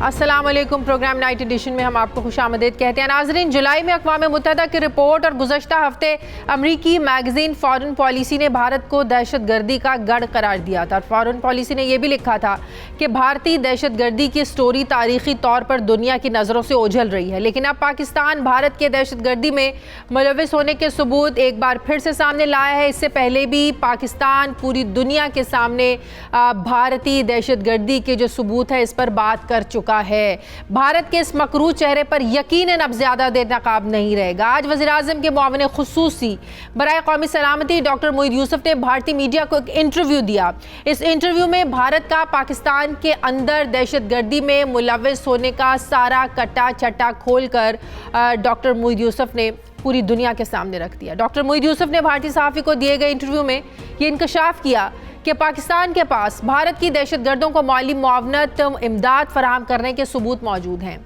السلام علیکم. Programme night edition میں ہم آپ کو خوش آمدید کہتے ہیں. ناظرین, جولائی میں اقوام متحدہ کی رپورٹ اور گزشتہ ہفتے امریکی میگزین فارن پالیسی نے بھارت کو دہشت گردی کا گڑھ قرار دیا تھا. فارن پالیسی نے یہ بھی لکھا تھا کہ بھارتی دہشت گردی کی سٹوری تاریخی طور پر دنیا کی نظروں سے اوجھل رہی ہے, لیکن اب پاکستان بھارت کے دہشت گردی میں ملوث ہونے کے ثبوت ایک بار پھر سے سامنے لایا ہے. اس سے پہلے بھی پاکستان پوری دنیا کے سامنے بھارتی دہشت گردی کے جو ثبوت ہے اس پر بات کر چکا ہے. بھارت کے اس مکروہ چہرے پر یقیناً اب زیادہ دیر نقاب نہیں رہے گا. آج وزیراعظم کے معاون خصوصی برائے قومی سلامتی ڈاکٹر موحید یوسف نے بھارتی میڈیا کو ایک انٹرویو دیا. اس انٹرویو میں بھارت کا پاکستان کے اندر دہشت گردی میں ملوث ہونے کا سارا کٹا چٹا کھول کر ڈاکٹر موحید یوسف نے پوری دنیا کے سامنے رکھ دیا. ڈاکٹر موحید یوسف نے بھارتی صحافی کو دیے گئے انٹرویو میں یہ انکشاف کیا کہ پاکستان کے پاس بھارت کی دہشت گردوں کو مالی معاونت امداد فراہم کرنے کے ثبوت موجود ہیں.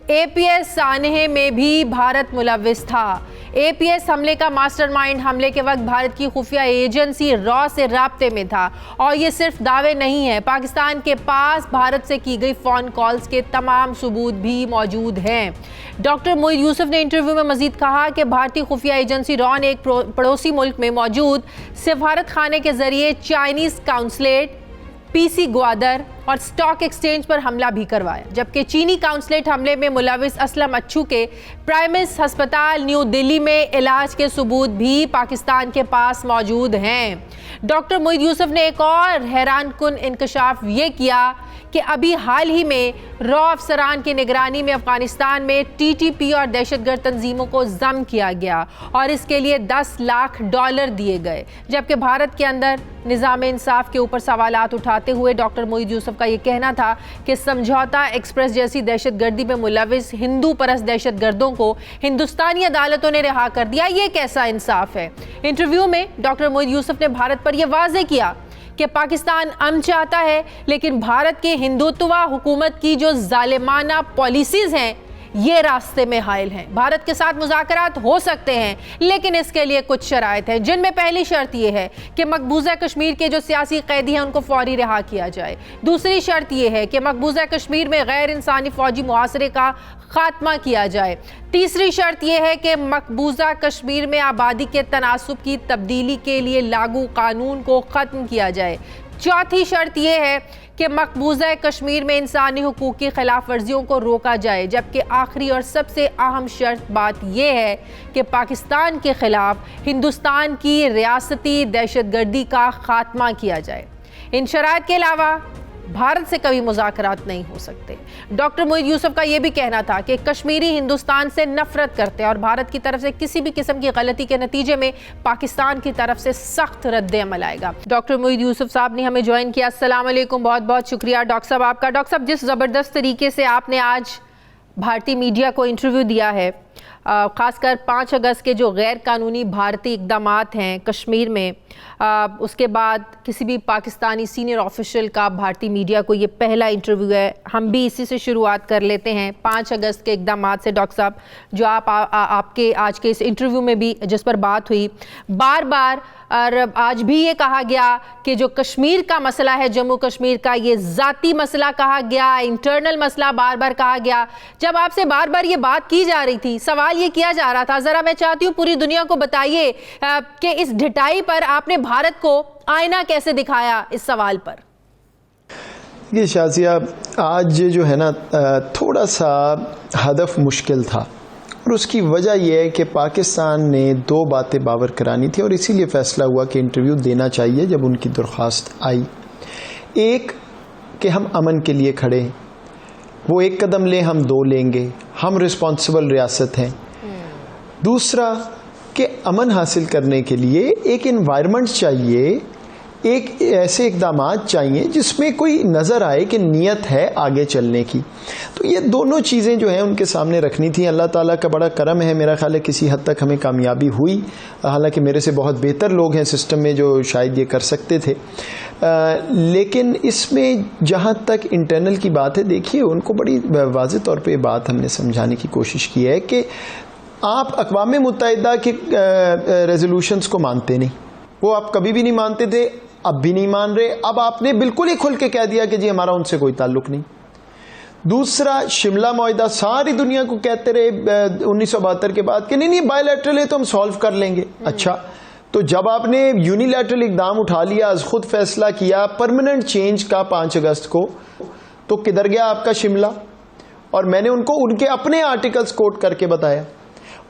اے پی ایس سانحے میں بھی بھارت ملوث تھا. اے پی ایس حملے کا ماسٹر مائنڈ حملے کے وقت بھارت کی خفیہ ایجنسی را سے رابطے میں تھا. اور یہ صرف دعوے نہیں ہیں, پاکستان کے پاس بھارت سے کی گئی فون کالز کے تمام ثبوت بھی موجود ہیں. ڈاکٹر موحید یوسف نے انٹرویو میں مزید کہا کہ بھارتی خفیہ ایجنسی را نے ایک پڑوسی ملک میں موجود سفارت خانے کے ذریعے چائنیز قونصلیٹ, پی سی گوادر اور سٹاک ایکسچینج پر حملہ بھی کروایا, جبکہ چینی قونصلیٹ حملے میں ملوث اسلم اچھو کے پرائمس ہسپتال نیو دلی میں علاج کے ثبوت بھی پاکستان کے پاس موجود ہیں. ڈاکٹر موحید یوسف نے ایک اور حیران کن انکشاف یہ کیا کہ ابھی حال ہی میں را افسران کی نگرانی میں افغانستان میں ٹی ٹی پی اور دہشت گرد تنظیموں کو ضم کیا گیا اور اس کے لیے $10 لاکھ دیے گئے, جبکہ بھارت کے اندر نظام انصاف کے اوپر سوالات اٹھاتے ہوئے ڈاکٹر موحید یوسف کا یہ کہنا تھا کہ سمجھوتا ایکسپریس جیسی دہشت گردی میں ملوث ہندو پرست دہشت گردوں کو ہندوستانی عدالتوں نے رہا کر دیا. یہ کیسا انصاف ہے؟ انٹرویو میں ڈاکٹر موحید یوسف نے بھارت پر یہ واضح کیا کہ پاکستان امن چاہتا ہے, لیکن بھارت کے ہندوتوا حکومت کی جو ظالمانہ پالیسیز ہیں یہ راستے میں حائل ہیں. بھارت کے ساتھ مذاکرات ہو سکتے ہیں, لیکن اس کے لیے کچھ شرائط ہیں, جن میں پہلی شرط یہ ہے کہ مقبوضہ کشمیر کے جو سیاسی قیدی ہیں ان کو فوری رہا کیا جائے. دوسری شرط یہ ہے کہ مقبوضہ کشمیر میں غیر انسانی فوجی محاصرے کا خاتمہ کیا جائے. تیسری شرط یہ ہے کہ مقبوضہ کشمیر میں آبادی کے تناسب کی تبدیلی کے لیے لاگو قانون کو ختم کیا جائے. چوتھی شرط یہ ہے کہ مقبوضہ کشمیر میں انسانی حقوق کی خلاف ورزیوں کو روکا جائے, جبکہ آخری اور سب سے اہم شرط بات یہ ہے کہ پاکستان کے خلاف ہندوستان کی ریاستی دہشت گردی کا خاتمہ کیا جائے. ان شرائط کے علاوہ بھارت سے کبھی مذاکرات نہیں ہو سکتے. ڈاکٹر موحید یوسف کا یہ بھی کہنا تھا کہ کشمیری ہندوستان سے نفرت کرتے ہیں اور بھارت کی طرف سے کسی بھی قسم کی غلطی کے نتیجے میں پاکستان کی طرف سے سخت رد عمل آئے گا. ڈاکٹر موحید یوسف صاحب نے ہمیں جوائن کیا. السلام علیکم, بہت بہت شکریہ ڈاکٹر صاحب آپ کا. ڈاکٹر صاحب, جس زبردست طریقے سے آپ نے آج بھارتی میڈیا کو انٹرویو دیا ہے, خاص کر 5 اگست کے جو غیر قانونی بھارتی اقدامات ہیں کشمیر میں, اس کے بعد کسی بھی پاکستانی سینئر آفیشل کا بھارتی میڈیا کو یہ پہلا انٹرویو ہے. ہم بھی اسی سے شروعات کر لیتے ہیں 5 اگست کے اقدامات سے. ڈاکٹر صاحب, جو آپ کے آج کے اس انٹرویو میں بھی جس پر بات ہوئی, بار بار اور آج بھی یہ کہا گیا کہ جو کشمیر کا مسئلہ ہے, جموں کشمیر کا, یہ ذاتی مسئلہ کہا گیا, انٹرنل مسئلہ بار بار کہا گیا. جب آپ سے بار بار یہ بات کی جا رہی تھی, سوال یہ کیا جا رہا تھا, ذرا میں چاہتی ہوں پوری دنیا کو بتائیے کہ اس ڈھٹائی پر آپ نے بھارت کو آئینہ کیسے دکھایا اس سوال پر؟ یہ شازیہ, آج جو ہے نا تھوڑا سا ہدف مشکل تھا, اور اس کی وجہ یہ ہے کہ پاکستان نے 2 باتیں باور کرانی تھی, اور اسی لیے فیصلہ ہوا کہ انٹرویو دینا چاہیے جب ان کی درخواست آئی. ایک کہ ہم امن کے لیے کھڑے ہیں, وہ 1 قدم لیں ہم 2 لیں گے, ہم رسپانسبل ریاست ہیں. دوسرا کہ امن حاصل کرنے کے لیے ایک انوائرمنٹ چاہیے, ایک ایسے اقدامات چاہیے جس میں کوئی نظر آئے کہ نیت ہے آگے چلنے کی. تو یہ دونوں چیزیں جو ہیں ان کے سامنے رکھنی تھی. اللہ تعالیٰ کا بڑا کرم ہے, میرا خیال ہے کسی حد تک ہمیں کامیابی ہوئی, حالانکہ میرے سے بہت بہتر لوگ ہیں سسٹم میں جو شاید یہ کر سکتے تھے. لیکن اس میں جہاں تک انٹرنل کی بات ہے, دیکھیے ان کو بڑی واضح طور پہ یہ بات ہم نے سمجھانے کی کوشش کی ہے کہ آپ اقوام متحدہ کے ریزولوشنز کو مانتے نہیں, وہ آپ کبھی بھی نہیں مانتے تھے, اب بھی نہیں مان رہے. اب آپ نے بالکل ہی کھل کے کہہ دیا کہ جی ہمارا ان سے کوئی تعلق نہیں. دوسرا شملہ معاہدہ ساری دنیا کو کہتے رہے 1972 کے بعد کہ نہیں بائیلیٹرل ہے تو ہم سالو کر لیں گے. اچھا تو جب آپ نے یونیلیٹرل اقدام اٹھا لیا, از خود فیصلہ کیا پرماننٹ چینج کا 5 اگست کو, تو کدھر گیا آپ کا شملہ؟ اور میں نے ان کو ان کے اپنے آرٹیکلز کوٹ کر کے بتایا.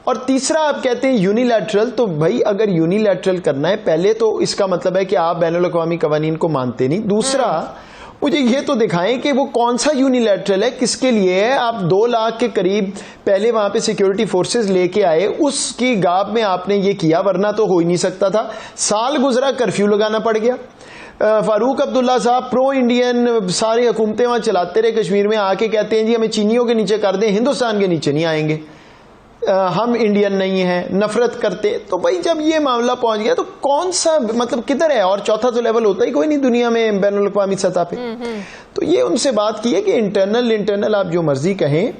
اور تیسرا آپ کہتے ہیں یونیلیٹرل, تو بھائی اگر یونیلیٹرل کرنا ہے پہلے تو اس کا مطلب ہے کہ آپ بین الاقوامی قوانین کو مانتے نہیں. دوسرا مجھے یہ تو دکھائیں کہ وہ کون سا یونیلیٹرل ہے, کس کے لیے ہے. آپ 2 لاکھ کے قریب پہلے وہاں پہ سیکیورٹی فورسز لے کے آئے, اس کی گاب میں آپ نے یہ کیا, ورنہ تو ہو ہی نہیں سکتا تھا. سال گزرا, کرفیو لگانا پڑ گیا. فاروق عبداللہ صاحب پرو انڈین ساری حکومتیں وہاں چلاتے رہے, کشمیر میں آ کے کہتے ہیں جی ہمیں چینیوں کے نیچے کر دیں, ہندوستان کے نیچے نہیں آئیں گے, ہم انڈین نہیں ہیں, نفرت کرتے. تو بھائی جب یہ معاملہ پہنچ گیا تو کون سا مطلب کدھر ہے؟ اور چوتھا تو لیول ہوتا ہی کوئی نہیں دنیا میں بین الاقوامی سطح پہ. تو یہ ان سے بات کی ہے کہ انٹرنل آپ جو مرضی کہیں,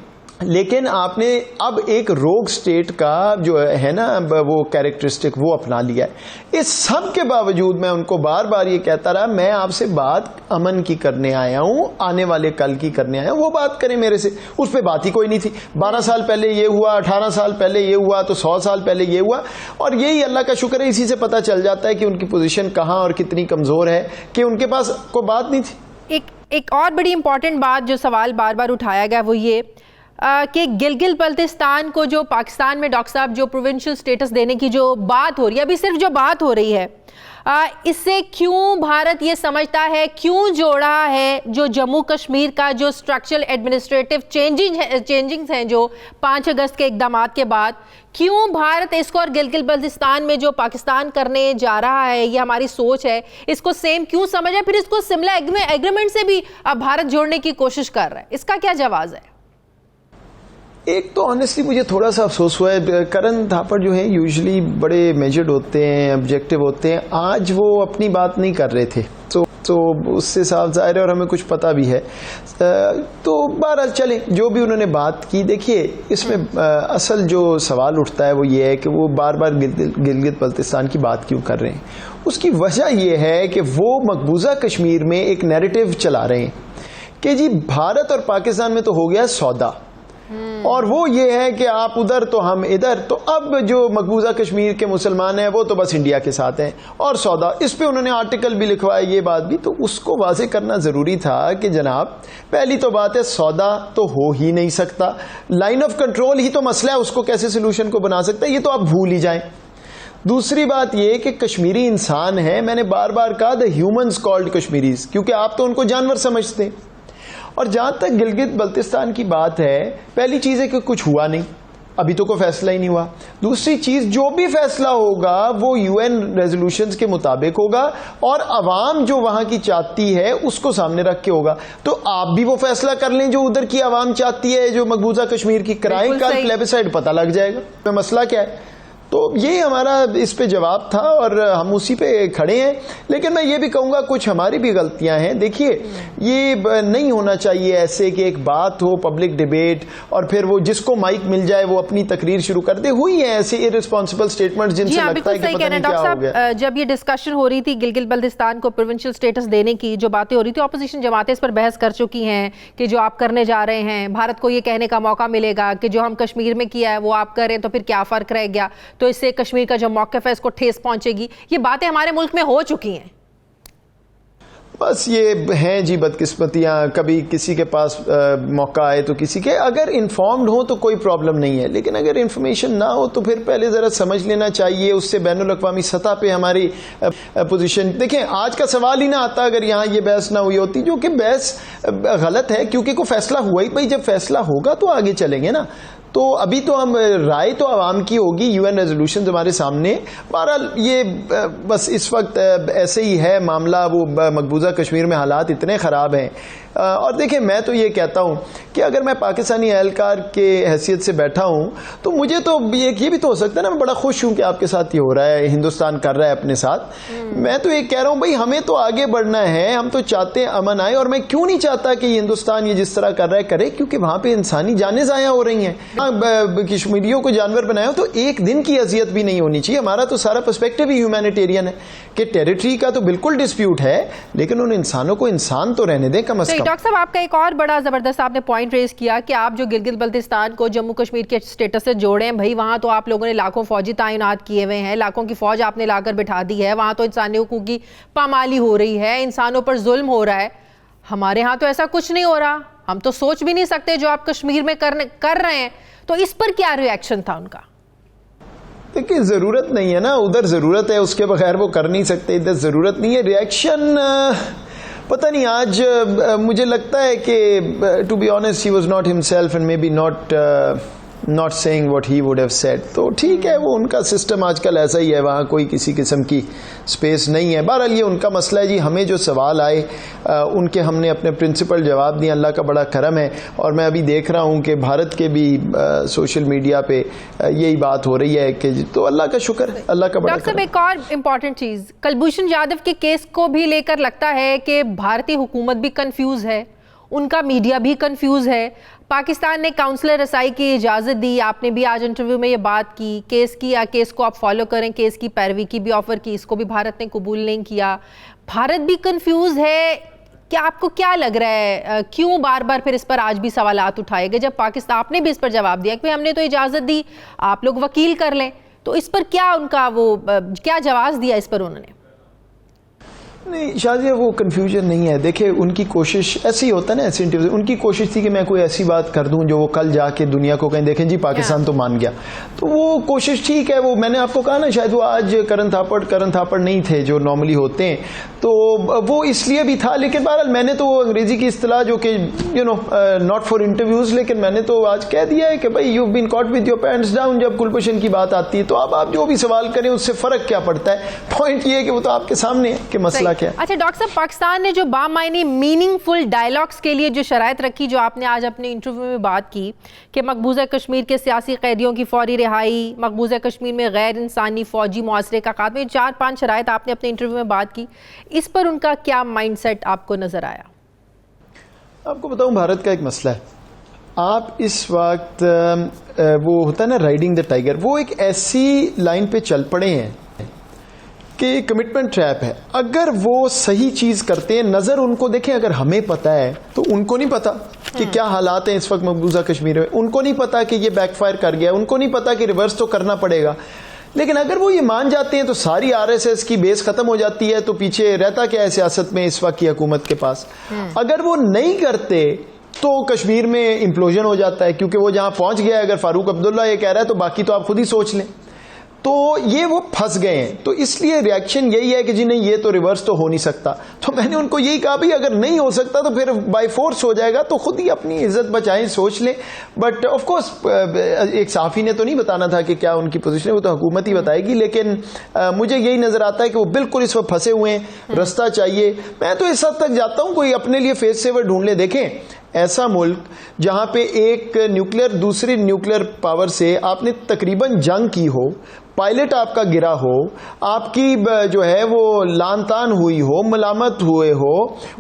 لیکن آپ نے اب ایک روگ سٹیٹ کا جو ہے نا وہ کیریکٹرسٹک وہ اپنا لیا ہے. اس سب کے باوجود میں ان کو بار بار یہ کہتا رہا میں آپ سے بات امن کی کرنے آیا ہوں, آنے والے کل کی کرنے آیا ہوں, وہ بات کریں میرے سے. اس پہ بات ہی کوئی نہیں تھی. 12 سال پہلے یہ ہوا, 18 سال پہلے یہ ہوا, تو 100 سال پہلے یہ ہوا. اور یہی اللہ کا شکر ہے, اسی سے پتہ چل جاتا ہے کہ ان کی پوزیشن کہاں اور کتنی کمزور ہے, کہ ان کے پاس کوئی بات نہیں تھی. ایک اور بڑی امپورٹنٹ بات جو سوال بار بار اٹھایا گیا وہ یہ کہ گلگت بلتستان کو جو پاکستان میں ڈاکٹر صاحب جو پروونشل سٹیٹس دینے کی جو بات ہو رہی ہے, ابھی صرف جو بات ہو رہی ہے, اس سے کیوں بھارت یہ سمجھتا ہے, کیوں جوڑا ہے جو جموں کشمیر کا جو اسٹرکچرل ایڈمنسٹریٹو چینجنگز ہیں جو 5 اگست کے اقدامات کے بعد, کیوں بھارت اس کو اور گلگت بلتستان میں جو پاکستان کرنے جا رہا ہے, یہ ہماری سوچ ہے, اس کو سیم کیوں سمجھا, پھر اس کو سملا ایگریمنٹ سے بھی بھارت جوڑنے کی کوشش کر رہا ہے, اس کا کیا جواز ہے؟ ایک تو آنیسٹلی مجھے تھوڑا سا افسوس ہوا ہے, کرن تھاپڑ جو ہیں یوزلی بڑے میجرڈ ہوتے ہیں, آبجیکٹو ہوتے ہیں, آج وہ اپنی بات نہیں کر رہے تھے, تو اس سے صاف ظاہر ہے اور ہمیں کچھ پتہ بھی ہے. تو بہرحال چلیں جو بھی انہوں نے بات کی. دیکھیے اس میں اصل جو سوال اٹھتا ہے وہ یہ ہے کہ وہ بار بار گلگت بلتستان کی بات کیوں کر رہے ہیں. اس کی وجہ یہ ہے کہ وہ مقبوضہ کشمیر میں ایک نیریٹو چلا رہے ہیں کہ جی بھارت اور پاکستان میں تو ہو گیا سودا, اور وہ یہ ہے کہ آپ ادھر تو ہم ادھر, تو اب جو مقبوضہ کشمیر کے مسلمان ہیں وہ تو بس انڈیا کے ساتھ ہیں اور سودا. اس پہ انہوں نے آرٹیکل بھی لکھوایا, یہ بات بھی, تو اس کو واضح کرنا ضروری تھا کہ جناب پہلی تو بات ہے سودا تو ہو ہی نہیں سکتا, لائن آف کنٹرول ہی تو مسئلہ ہے, اس کو کیسے سولوشن کو بنا سکتا ہے, یہ تو آپ بھول ہی جائیں. دوسری بات یہ کہ کشمیری انسان ہے, میں نے بار بار کہا دا ہیومنز کالڈ کشمیریز, کیونکہ آپ تو ان کو جانور سمجھتے ہیں. اور جہاں تک گلگت بلتستان کی بات ہے, پہلی چیز ہے کہ کچھ ہوا نہیں, ابھی تو کوئی فیصلہ ہی نہیں ہوا. دوسری چیز جو بھی فیصلہ ہوگا وہ UN ریزولوشنز کے مطابق ہوگا, اور عوام جو وہاں کی چاہتی ہے اس کو سامنے رکھ کے ہوگا. تو آپ بھی وہ فیصلہ کر لیں جو ادھر کی عوام چاہتی ہے, جو مقبوضہ کشمیر کی کرائیں کا پلیبسائڈ, پتہ لگ جائے گا مسئلہ کیا ہے. تو یہ ہمارا اس پہ جواب تھا اور ہم اسی پہ کھڑے ہیں. لیکن میں یہ بھی کہوں گا کچھ ہماری بھی غلطیاں ہیں. دیکھیے یہ نہیں ہونا چاہیے ایسے کہ ایک بات ہو پبلک ڈیبیٹ اور پھر وہ جس کو مائک مل جائے وہ اپنی تقریر شروع کر دے. ہوئی ہیں ایسے ارسپانسبل سٹیٹمنٹ جن سے لگتا ہے کہ پتہ نہیں کیا ہو گیا. جب یہ ڈسکشن ہو رہی تھی گلگت بلتستان کو پروونشل سٹیٹس دینے کی جو باتیں ہو رہی تھی, اپوزیشن جماعتیں اس پر بحث کر چکی ہیں کہ جو آپ کرنے جا رہے ہیں بھارت کو یہ کہنے کا موقع ملے گا کہ جو ہم کشمیر میں کیا ہے وہ آپ کریں تو پھر کیا فرق رہ گیا, تو اس سے کشمیر کا جو موقف ہے اس کو ٹھیس پہنچے گی. یہ باتیں ہمارے ملک میں ہو چکی ہیں. بس یہ ہیں جی بدقسمتیاں, کبھی کسی کے پاس موقع آئے تو کسی کے, اگر انفارمڈ ہو تو کوئی پرابلم نہیں ہے, لیکن اگر انفارمیشن نہ ہو تو پھر پہلے ذرا سمجھ لینا چاہیے. اس سے بین الاقوامی سطح پہ ہماری پوزیشن, دیکھیں آج کا سوال ہی نہ آتا اگر یہاں یہ بحث نہ ہوئی ہوتی, جو کہ بحث غلط ہے کیونکہ کوئی فیصلہ ہوا ہی. بھائی جب فیصلہ ہوگا تو آگے چلیں گے نا. تو ابھی تو ہم رائے تو عوام کی ہوگی, UN ریزولوشن ہمارے سامنے. بہرحال یہ بس اس وقت ایسے ہی ہے معاملہ, وہ مقبوضہ کشمیر میں حالات اتنے خراب ہیں. اور دیکھیں میں تو یہ کہتا ہوں کہ اگر میں پاکستانی اہلکار کے حیثیت سے بیٹھا ہوں تو مجھے تو یہ بھی تو ہو سکتا ہے نا, میں بڑا خوش ہوں کہ آپ کے ساتھ یہ ہو رہا ہے, ہندوستان کر رہا ہے اپنے ساتھ. میں تو یہ کہہ رہا ہوں بھائی ہمیں تو آگے بڑھنا ہے, ہم تو چاہتے ہیں امن آئے, اور میں کیوں نہیں چاہتا کہ ہندوستان یہ جس طرح کر رہا ہے کرے, کیونکہ وہاں پہ انسانی جانیں ضائع ہو رہی ہیں. کشمیریوں کو جانور بنایا ہو تو ایک دن کی اذیت بھی نہیں ہونی چاہیے. ہمارا تو سارا پرسپیکٹو ہی ہیومینیٹیرین ہے کہ ٹیریٹری کا تو بالکل ڈسپیوٹ ہے, لیکن ان انسانوں کو انسان تو رہنے دیں کم از کم. ڈاکٹر صاحب آپ کا ایک اور بڑا زبردست آپ نے پوائنٹ ریز کیا کہ آپ جو گلگت بلتستان کو جموں کشمیر کے اسٹیٹس سے جوڑے ہیں, بھائی وہاں تو آپ لوگوں نے لاکھوں فوجی تعینات کیے ہوئے ہیں, لاکھوں کی فوج آپ نے لا کر بٹھا دی ہے, وہاں تو انسانی حقوق کی پامالی ہو رہی ہے, انسانوں پر ظلم ہو رہا ہے. ہمارے ہاں تو ایسا کچھ نہیں ہو رہا, ہم تو سوچ بھی نہیں سکتے جو آپ کشمیر میں کر رہے ہیں. تو اس پر کیا ری ایکشن تھا ان کا؟ دیکھیں ضرورت نہیں ہے نا, ادھر ضرورت ہے, اس کے بغیر وہ کر نہیں سکتے, ادھر ضرورت نہیں ہے. ری ایکشن پتہ نہیں, آج مجھے لگتا ہے کہ to be honest he was not himself and may be not saying what he would have said. تو ٹھیک ہے, وہ ان کا سسٹم آج کل ایسا ہی ہے, وہاں کوئی کسی قسم کی سپیس نہیں ہے. بہرحال یہ ان کا مسئلہ ہے جی. ہمیں جو سوال آئے ان کے ہم نے اپنے پرنسپل جواب دیے, اللہ کا بڑا کرم ہے. اور میں ابھی دیکھ رہا ہوں کہ بھارت کے بھی سوشل میڈیا پہ یہی بات ہو رہی ہے کہ تو اللہ کا شکر ہے, اللہ کا بڑا کرم. ڈاکٹر صاحب ایک اور امپورٹنٹ چیز, کلبھوشن جادو کے کیس کو بھی لے کر لگتا ہے کہ بھارتی حکومت بھی کنفیوز ہے, ان کا میڈیا بھی کنفیوز ہے. پاکستان نے کاؤنسلر رسائی کی اجازت دی, آپ نے بھی آج انٹرویو میں یہ بات کی, کیس کو آپ فالو کریں, کیس کی پیروی کی بھی آفر کی, اس کو بھی بھارت نے قبول نہیں کیا. بھارت بھی کنفیوز ہے. کیا آپ کو کیا لگ رہا ہے کیوں بار بار پھر اس پر آج بھی سوالات اٹھائے گئے, جب پاکستان آپ نے بھی اس پر جواب دیا کہ ہم نے تو اجازت دی, آپ لوگ وکیل کر لیں. تو اس پر کیا ان کا وہ کیا جواز دیا اس پر انہوں نے؟ نہیں شازیہ, وہ کنفیوژن نہیں ہے. دیکھیں ان کی کوشش ایسی ہوتا ہے نا, ایسی انٹرویو, ان کی کوشش تھی کہ میں کوئی ایسی بات کر دوں جو وہ کل جا کے دنیا کو کہیں دیکھیں جی پاکستان تو مان گیا. تو وہ کوشش ٹھیک ہے, وہ میں نے آپ کو کہا نا, شاید وہ آج کرن تھاپڑ نہیں تھے جو نارملی ہوتے ہیں, تو وہ اس لیے بھی تھا. لیکن بہرحال میں نے تو وہ انگریزی کی اصطلاح جو کہ ناٹ فار انٹرویوز, لیکن میں نے تو آج کہہ دیا ہے کہ بھائی you been caught with your pants down. جب کلبھوشن کی بات آتی ہے تو اب آپ جو بھی سوال کریں اس سے فرق کیا پڑتا ہے. پوائنٹ یہ ہے کہ وہ تو آپ کے سامنے ہے کہ مسئلہ. اچھا ڈاکٹر صاحب, پاکستان نے جو بامعنی میننگ فل ڈائلاگس کے لیے جو شرائط رکھی, جو آپ نے آج اپنے انٹرویو میں بات کی کہ مقبوضہ کشمیر کے سیاسی قیدیوں کی فوری رہائی, مقبوضہ کشمیر میں غیر انسانی فوجی معاشرے کا خاتمہ, 4-5 شرائط آپ نے اپنے انٹرویو میں بات کی, اس پر ان کا کیا مائنڈ سیٹ آپ کو نظر آیا؟ آپ کو بتاؤں, بھارت کا ایک مسئلہ ہے. آپ اس وقت وہ ہوتا ہے نا رائڈنگ دا ٹائیگر, وہ ایک ایسی لائن پہ چل پڑے ہیں کہ کمٹمنٹ ٹریپ ہے. اگر وہ صحیح چیز کرتے ہیں, نظر ان کو دیکھیں, اگر ہمیں پتا ہے تو ان کو نہیں پتا کہ کیا حالات ہیں اس وقت مقبوضہ کشمیر میں, ان کو نہیں پتا کہ یہ بیک فائر کر گیا, ان کو نہیں پتا کہ ریورس تو کرنا پڑے گا. لیکن اگر وہ یہ مان جاتے ہیں تو ساری RSS کی بیس ختم ہو جاتی ہے, تو پیچھے رہتا کیا ہے سیاست میں اس وقت کی حکومت کے پاس. اگر وہ نہیں کرتے تو کشمیر میں امپلوژن ہو جاتا ہے, کیونکہ وہ جہاں پہنچ گیا ہے, اگر فاروق عبداللہ یہ کہہ رہا ہے تو باقی تو آپ خود ہی سوچ لیں. تو یہ وہ پھنس گئے ہیں. تو اس لیے ریاکشن یہی ہے کہ جی نہیں, یہ تو ریورس تو ہو نہیں سکتا. تو میں نے ان کو یہی کہا بھی اگر نہیں ہو سکتا تو پھر بائی فورس ہو جائے گا, تو خود ہی اپنی عزت بچائیں, سوچ لیں. بٹ آف کورس ایک صحافی نے تو نہیں بتانا تھا کہ کیا ان کی پوزیشن ہے, وہ تو حکومت ہی بتائے گی. لیکن مجھے یہی نظر آتا ہے کہ وہ بالکل اس وقت پھنسے ہوئے ہیں, رستہ چاہیے. میں تو اس حد تک جاتا ہوں کوئی اپنے لیے فیس سیور ڈھونڈ لے. دیکھیں ایسا ملک جہاں پہ ایک نیوکلیر دوسری نیوکلیر پاور سے آپ نے تقریباً جنگ کی ہو, پائلٹ آپ کا گرا ہو, آپ کی جو ہے وہ لان تان ہوئی ہو, ملامت ہوئے ہو,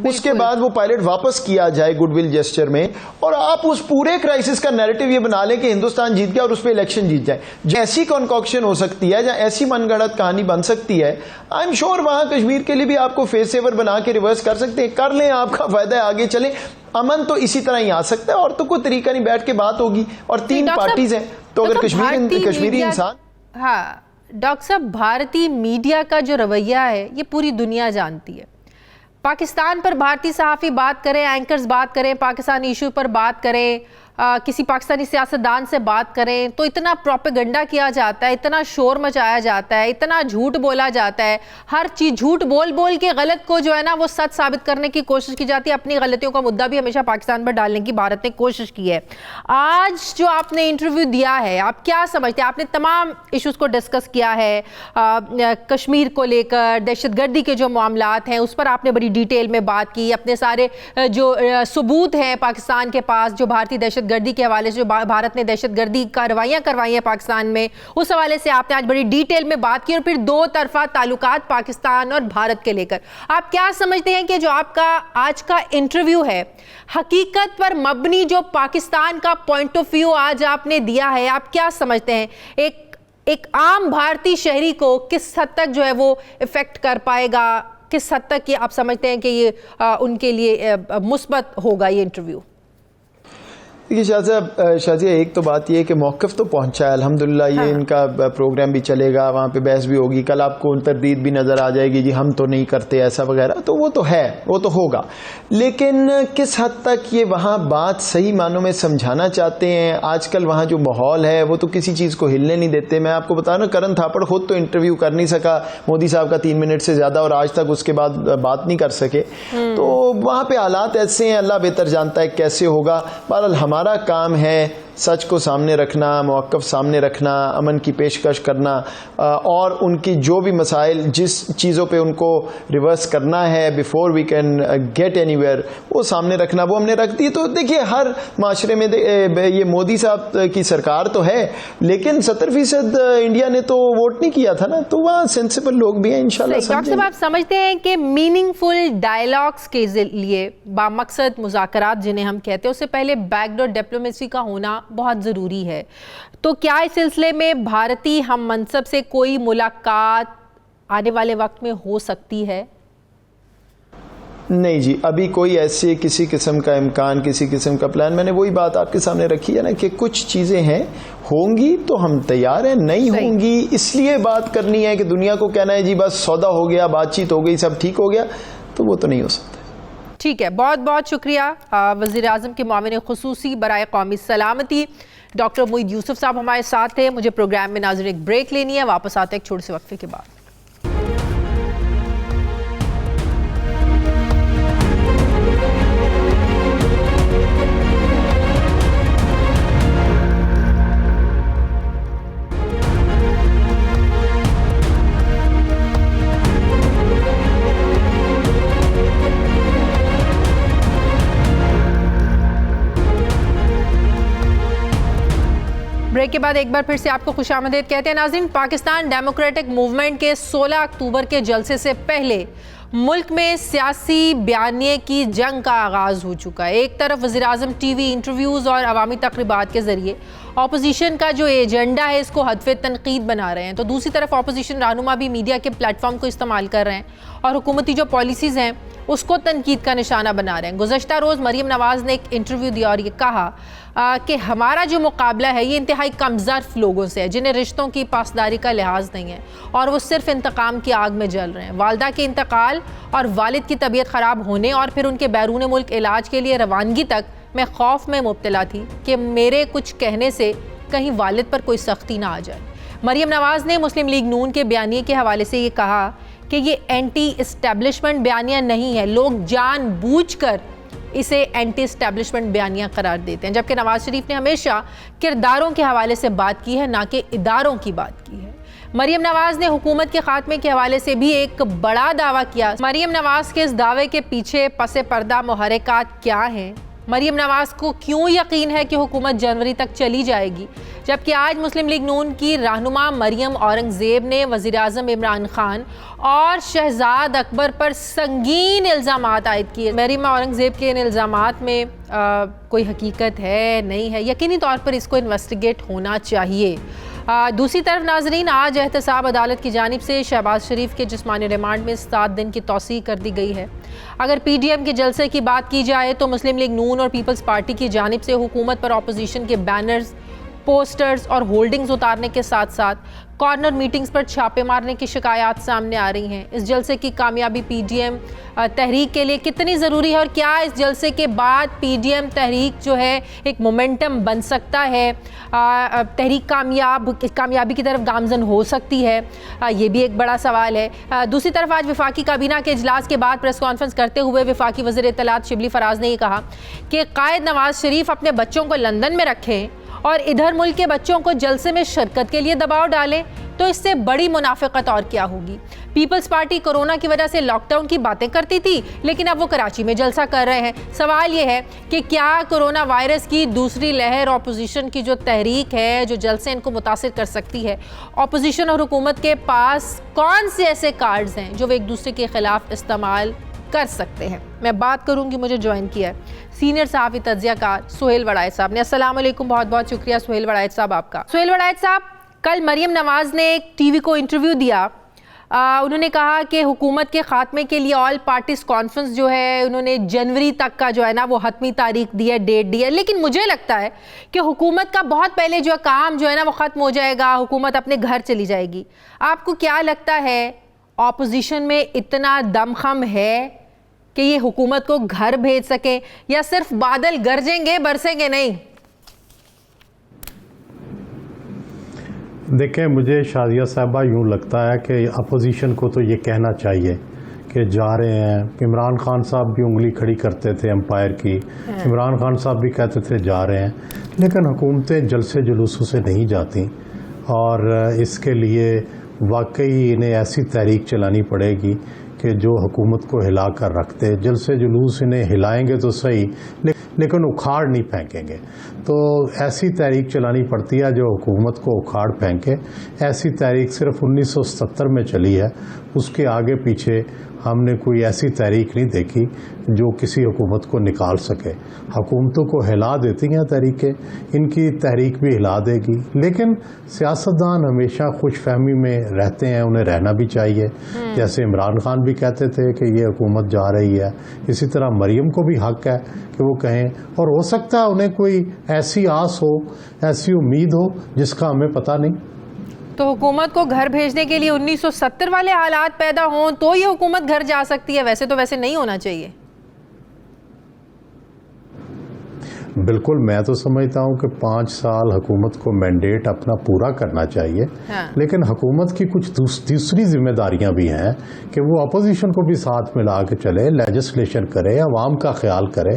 اس کے بعد وہ پائلٹ واپس کیا جائے گڈ ول جیسچر میں, اور آپ اس پورے کرائسس کا نیریٹو یہ بنا لیں کہ ہندوستان جیت گیا اور اس پہ الیکشن جیت جائے. ایسی کنکاکشن ہو سکتی ہے, جہاں ایسی من گھڑت کہانی بن سکتی ہے, آئی ایم شیور وہاں کشمیر کے لیے بھی آپ کو فیس سیور بنا کے ریورس کر سکتے ہیں. کر لیں, آپ کا فائدہ ہے, آگے چلیں. امن تو اسی طرح ہی آ سکتا ہے, اور تو کوئی طریقہ نہیں, بیٹھ کے بات ہوگی. اور 3 پارٹیز ہیں, تو اگر کشمیری انسان. ہاں ڈاکٹر صاحب, بھارتی میڈیا کا جو رویہ ہے یہ پوری دنیا جانتی ہے. پاکستان پر بھارتی صحافی بات کریں, اینکرز بات کریں, پاکستانی ایشو پر بات کریں, کسی پاکستانی سیاستدان سے بات کریں تو اتنا پروپیگنڈا کیا جاتا ہے, اتنا شور مچایا جاتا ہے, اتنا جھوٹ بولا جاتا ہے. ہر چیز جھوٹ بول بول کے غلط کو جو ہے نا وہ سچ ثابت کرنے کی کوشش کی جاتی ہے. اپنی غلطیوں کا مدعا بھی ہمیشہ پاکستان پر ڈالنے کی بھارت نے کوشش کی ہے. آج جو آپ نے انٹرویو دیا ہے, آپ کیا سمجھتے ہیں؟ آپ نے تمام ایشوز کو ڈسکس کیا ہے, کشمیر کو لے کر دہشت گردی کے جو معاملات ہیں اس پر آپ نے بڑی ڈیٹیل میں بات کی, اپنے سارے جو ثبوت ہیں پاکستان کے پاس جو بھارتی دہشت دہشت گردی کے حوالے سے جو بھارت نے دہشت گردی کارروائیاں کروائی ہیں پاکستان میں، اس حوالے سے آپ نے آج بڑی ڈیٹیل میں بات کی، اور پھر دو طرفہ تعلقات پاکستان اور بھارت کے لے کر آپ کیا سمجھتے ہیں کہ جو آپ کا آج کا انٹرویو ہے حقیقت پر مبنی جو پاکستان کا پوائنٹ آف ویو آج آپ نے دیا ہے، آپ کیا سمجھتے ہیں ایک عام بھارتی شہری کو کس حد تک جو ہے وہ افیکٹ کر پائے گا، کس حد تک یہ آپ سمجھتے ہیں کہ یہ ان کے لیے مثبت ہوگا یہ انٹرویو؟ دیکھیے شازیہ ایک تو بات یہ ہے کہ موقف تو پہنچا ہے الحمدللہ، یہ ان کا پروگرام بھی چلے گا، وہاں پہ بحث بھی ہوگی، کل آپ کو تردید بھی نظر آ جائے گی جی ہم تو نہیں کرتے ایسا وغیرہ، تو وہ تو ہے، وہ تو ہوگا، لیکن کس حد تک یہ وہاں بات صحیح معنوں میں سمجھانا چاہتے ہیں؟ آج کل وہاں جو ماحول ہے وہ تو کسی چیز کو ہلنے نہیں دیتے۔ میں آپ کو بتا رہا ہوں کرن تھاپڑ خود تو انٹرویو کر نہیں سکا مودی صاحب کا 3 منٹ سے زیادہ، اور آج تک اس کے بعد بات نہیں کر سکے، تو وہاں پہ حالات ایسے ہیں، اللہ بہتر جانتا ہے کیسے ہوگا۔ بہرحال ہمارا کام ہے سچ کو سامنے رکھنا، موقف سامنے رکھنا، امن کی پیشکش کرنا، اور ان کی جو بھی مسائل جس چیزوں پہ ان کو ریورس کرنا ہے before we can get anywhere, وہ سامنے رکھنا، وہ ہم نے رکھ دی۔ تو دیکھیے ہر معاشرے میں یہ مودی صاحب کی سرکار تو ہے، لیکن 70% انڈیا نے تو ووٹ نہیں کیا تھا نا، تو وہاں سینسیبل لوگ بھی ہیں انشاءاللہ۔ ڈاکٹر صاحب آپ سمجھتے ہیں کہ میننگ فل ڈائلاگس کے لیے بامقصد مذاکرات جنہیں ہم کہتے ہیں، اس سے پہلے بیک ڈور ڈپلومیسی کا ہونا بہت ضروری ہے، تو کیا اس سلسلے میں بھارتی ہم منصب سے کوئی ملاقات آنے والے وقت میں ہو سکتی ہے؟ نہیں جی، ابھی کوئی ایسے کسی قسم کا امکان، کسی قسم کا پلان، میں نے وہی بات آپ کے سامنے رکھی ہے نا کہ کچھ چیزیں ہیں ہوں گی تو ہم تیار ہیں، نہیں ہوں گی اس لیے بات کرنی ہے کہ دنیا کو کہنا ہے جی بس سودا ہو گیا، بات چیت ہو گئی، سب ٹھیک ہو گیا، تو وہ تو نہیں ہو سکتا۔ ٹھیک ہے، بہت بہت شکریہ وزیر اعظم کے معاون خصوصی برائے قومی سلامتی ڈاکٹر معید یوسف صاحب ہمارے ساتھ تھے۔ مجھے پروگرام میں ناظرین ایک بریک لینی ہے، واپس آتے ہیں ایک چھوٹے سے وقفے کے بعد۔ بریک کے بعد ایک بار پھر سے آپ کو خوش آمدید کہتے ہیں۔ ناظرین، پاکستان ڈیموکریٹک موومنٹ کے 16 اکتوبر کے جلسے سے پہلے ملک میں سیاسی بیانیے کی جنگ کا آغاز ہو چکا ہے۔ ایک طرف وزیر اعظم ٹی وی انٹرویوز اور عوامی تقریبات کے ذریعے اپوزیشن کا جو ایجنڈا ہے اس کو ہدف تنقید بنا رہے ہیں، تو دوسری طرف اپوزیشن رہنما بھی میڈیا کے پلیٹ فارم کو استعمال کر رہے ہیں اور حکومتی جو پالیسیز ہیں اس کو تنقید کا نشانہ بنا رہے ہیں۔ گزشتہ روز مریم نواز نے ایک انٹرویو دیا اور یہ کہا کہ ہمارا جو مقابلہ ہے یہ انتہائی کم ظرف لوگوں سے ہے جنہیں رشتوں کی پاسداری کا لحاظ نہیں ہے اور وہ صرف انتقام کی آگ میں جل رہے ہیں۔ والدہ کے انتقال اور والد کی طبیعت خراب ہونے اور پھر ان کے بیرون ملک علاج کے لیے روانگی تک میں خوف میں مبتلا تھی کہ میرے کچھ کہنے سے کہیں والد پر کوئی سختی نہ آ جائے۔ مریم نواز نے مسلم لیگ نون کے بیانیے کے حوالے سے یہ کہا کہ یہ اینٹی اسٹیبلشمنٹ بیانیہ نہیں ہے، لوگ جان بوجھ کر اسے اینٹی اسٹیبلشمنٹ بیانیہ قرار دیتے ہیں، جبکہ نواز شریف نے ہمیشہ کرداروں کے حوالے سے بات کی ہے، نہ کہ اداروں کی بات کی ہے۔ مریم نواز نے حکومت کے خاتمے کے حوالے سے بھی ایک بڑا دعویٰ کیا۔ مریم نواز کے اس دعوے کے پیچھے پس پردہ محرکات کیا ہیں؟ مریم نواز کو کیوں یقین ہے کہ حکومت جنوری تک چلی جائے گی، جبکہ آج مسلم لیگ نون کی رہنما مریم اورنگزیب نے وزیر اعظم عمران خان اور شہزاد اکبر پر سنگین الزامات عائد کیے۔ مریم اورنگزیب کے ان الزامات میں کوئی حقیقت ہے نہیں ہے؟ یقینی طور پر اس کو انویسٹیگیٹ ہونا چاہیے۔ دوسری طرف ناظرین، آج احتساب عدالت کی جانب سے شہباز شریف کے جسمانی ریمانڈ میں 7 دن کی توسیع کر دی گئی ہے۔ اگر پی ڈی ایم کے جلسے کی بات کی جائے تو مسلم لیگ نون اور پیپلز پارٹی کی جانب سے حکومت پر اپوزیشن کے بینرز، پوسٹرز اور ہولڈنگز اتارنے کے ساتھ ساتھ کارنر میٹنگز پر چھاپے مارنے کی شکایات سامنے آ رہی ہیں۔ اس جلسے کی کامیابی پی ڈی ایم تحریک کے لیے کتنی ضروری ہے، اور کیا اس جلسے کے بعد پی ڈی ایم تحریک جو ہے ایک مومنٹم بن سکتا ہے، تحریک کامیابی کی طرف گامزن ہو سکتی ہے؟ یہ بھی ایک بڑا سوال ہے۔ دوسری طرف آج وفاقی کابینہ کے اجلاس کے بعد پریس کانفرنس کرتے ہوئے وفاقی وزیر اطلاعات شبلی فراز نے یہ کہا کہ قائد نواز شریف اپنے بچوں کو لندن میں رکھیں اور ادھر ملک کے بچوں کو جلسے میں شرکت کے لیے دباؤ ڈالیں۔ تو اس سے بڑی منافقت اور کیا ہوگی؟ پیپلز پارٹی کورونا کی وجہ سے لاک ڈاؤن کی باتیں کرتی تھی، لیکن اب وہ کراچی میں جلسہ کر رہے ہیں۔ سوال یہ ہے کہ کیا کورونا وائرس کی دوسری لہر اپوزیشن کی جو تحریک ہے، جو جلسے ان کو متاثر کر سکتی ہے؟ اپوزیشن اور حکومت کے پاس کون سے ایسے کارڈز ہیں جو وہ ایک دوسرے کے خلاف استعمال کر سکتے ہیں؟ میں بات کروں گی، مجھے جوائن کیا ہے سینئر صحافی تجزیہ کار سہیل وڑائچ صاحب نے۔ السلام علیکم، بہت بہت شکریہ سہیل وڑائچ صاحب آپ کا۔ سہیل وڑائچ صاحب، کل مریم نواز نے ایک ٹی وی کو انٹرویو دیا، انہوں نے کہا کہ حکومت کے خاتمے کے لیے آل پارٹیز کانفرنس جو ہے انہوں نے جنوری تک کا جو ہے نا وہ حتمی تاریخ دی ہے، ڈیٹ دی ہے، لیکن مجھے لگتا ہے کہ حکومت کا بہت پہلے جو کام جو ہے نا وہ ختم ہو جائے گا، حکومت اپنے گھر چلی جائے گی۔ آپ کو کیا لگتا ہے اپوزیشن میں اتنا دم خم ہے کہ یہ حکومت کو گھر بھیج سکیں، یا صرف بادل گرجیں گے برسیں گے نہیں؟ دیکھیں، مجھے شازیہ صاحبہ یوں لگتا ہے کہ اپوزیشن کو تو یہ کہنا چاہیے کہ جا رہے ہیں۔ عمران خان صاحب بھی انگلی کھڑی کرتے تھے امپائر کی، عمران خان صاحب بھی کہتے تھے جا رہے ہیں، لیکن حکومتیں جلسے جلوسوں سے نہیں جاتی، اور اس کے لیے واقعی انہیں ایسی تحریک چلانی پڑے گی کہ جو حکومت کو ہلا کر رکھ دے۔ جلسے جلوس انہیں ہلائیں گے تو صحیح، لیکن اکھاڑ نہیں پھینکیں گے، تو ایسی تحریک چلانی پڑتی ہے جو حکومت کو اکھاڑ پھینکے۔ ایسی تحریک صرف 1970 میں چلی ہے، اس کے آگے پیچھے ہم نے کوئی ایسی تحریک نہیں دیکھی جو کسی حکومت کو نکال سکے۔ حکومتوں کو ہلا دیتی ہیں تحریکیں، ان کی تحریک بھی ہلا دے گی، لیکن سیاستدان ہمیشہ خوش فہمی میں رہتے ہیں، انہیں رہنا بھی چاہیے۔ جیسے عمران خان بھی کہتے تھے کہ یہ حکومت جا رہی ہے، اسی طرح مریم کو بھی حق ہے کہ وہ کہیں، اور ہو سکتا ہے انہیں کوئی ایسی آس ہو، ایسی امید ہو جس کا ہمیں پتہ نہیں۔ تو حکومت کو گھر بھیجنے کے لیے 1970 والے حالات پیدا ہوں تو یہ حکومت گھر جا سکتی ہے، ویسے نہیں ہونا چاہیے۔ بالکل، میں تو سمجھتا ہوں کہ 5 سال حکومت کو مینڈیٹ اپنا پورا کرنا چاہیے، لیکن حکومت کی کچھ دوسری ذمہ داریاں بھی ہیں کہ وہ اپوزیشن کو بھی ساتھ ملا کے چلے، لیجسلیشن کرے، عوام کا خیال کرے،